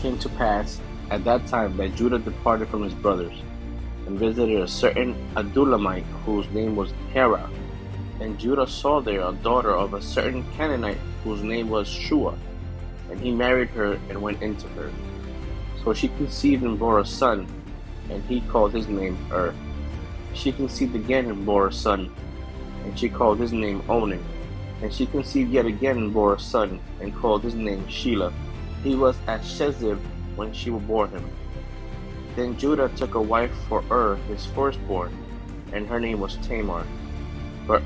came to pass at that time that Judah departed from his brothers, and visited a certain Adullamite whose name was Hera. And Judah saw there a daughter of a certain Canaanite whose name was Shua, and he married her and went into her. So she conceived and bore a son, and he called his name Er. She conceived again and bore a son, and she called his name Onan. And she conceived yet again and bore a son, and called his name Shelah. He was at Sheziv when she bore him. Then Judah took a wife for his firstborn, and her name was Tamar. But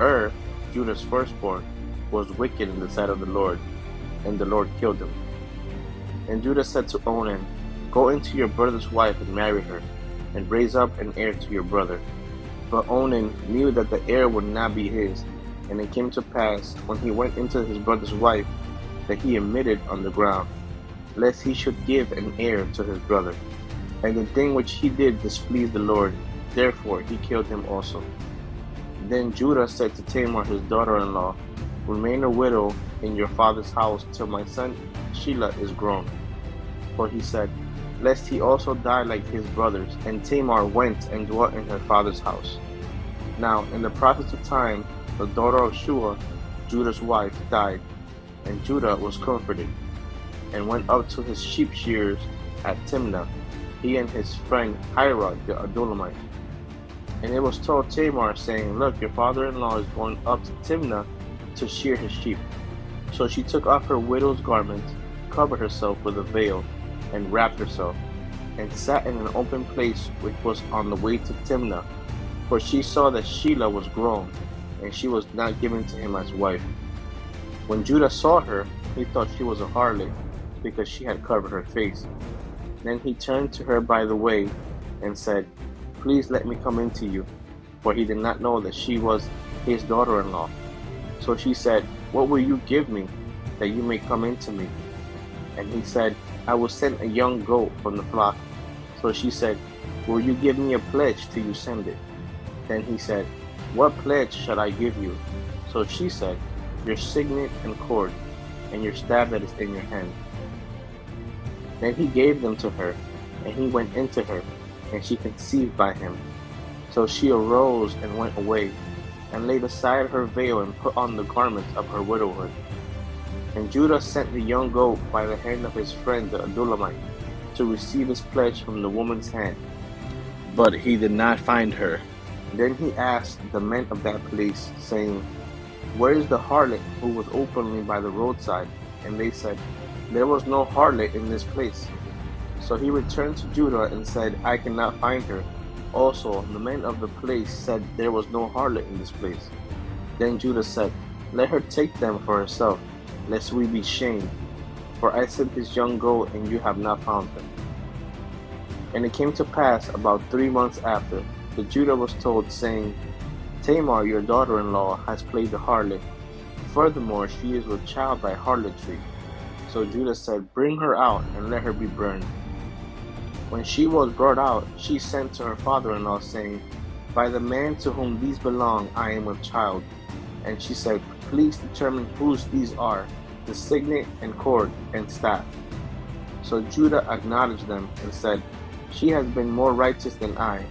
Judah's firstborn, was wicked in the sight of the Lord, and the Lord killed him. And Judah said to Onan, Go into your brother's wife and marry her, and raise up an heir to your brother. But Onan knew that the heir would not be his, and it came to pass, when he went into his brother's wife, that he emitted on the ground, lest he should give an heir to his brother. And the thing which he did displeased the Lord, therefore he killed him also. Then Judah said to Tamar his daughter-in-law, Remain a widow in your father's house till my son Shelah is grown. For he said, Lest he also die like his brothers. And Tamar went and dwelt in her father's house. Now in the process of time, the daughter of Shua, Judah's wife, died, and Judah was comforted, and went up to his sheep shearers at Timnah, he and his friend Hirah the Adullamite. And it was told Tamar, saying, Look, your father-in-law is going up to Timnah to shear his sheep. So she took off her widow's garment, covered herself with a veil, and wrapped herself, and sat in an open place which was on the way to Timnah, for she saw that Shelah was grown, and she was not given to him as wife. When Judah saw her, he thought she was a harlot, because she had covered her face. Then he turned to her by the way, and said, Please let me come in to you, for he did not know that she was his daughter-in-law. So she said, What will you give me, that you may come in to me? And he said, I will send a young goat from the flock. So she said, Will you give me a pledge till you send it? Then he said, What pledge shall I give you? So she said, Your signet and cord, and your staff that is in your hand. Then he gave them to her, and he went into her, and she conceived by him. So she arose and went away, and laid aside her veil, and put on the garments of her widowhood. And Judah sent the young goat by the hand of his friend the Adullamite, to receive his pledge from the woman's hand. But he did not find her. Then he asked the men of that place, saying, Where is the harlot who was openly by the roadside? And they said, There was no harlot in this place. So he returned to Judah and said, I cannot find her. Also the men of the place said, There was no harlot in this place. Then Judah said, Let her take them for herself, lest we be shamed. For I sent this young goat, and you have not found them. And it came to pass about 3 months after, that Judah was told, saying, Tamar, your daughter-in-law, has played the harlot. Furthermore, she is with child by harlotry. So Judah said, Bring her out, and let her be burned. When she was brought out, she sent to her father-in-law, saying, By the man to whom these belong, I am with child. And she said, Please determine whose these are, the signet and cord and staff. So Judah acknowledged them and said, She has been more righteous than I,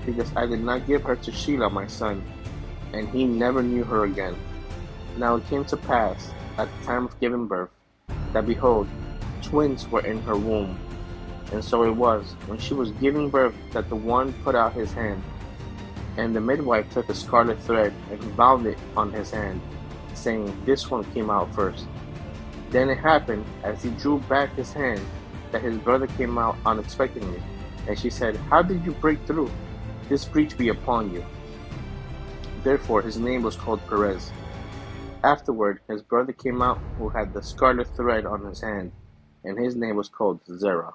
because I did not give her to Shelah my son. And he never knew her again. Now it came to pass, at the time of giving birth, that behold, twins were in her womb. And so it was, when she was giving birth, that the one put out his hand. And the midwife took a scarlet thread and bound it on his hand, saying, This one came out first. Then it happened, as he drew back his hand, that his brother came out unexpectedly. And she said, How did you break through? This breach be upon you. Therefore his name was called Perez. Afterward his brother came out, who had the scarlet thread on his hand, and his name was called Zerah.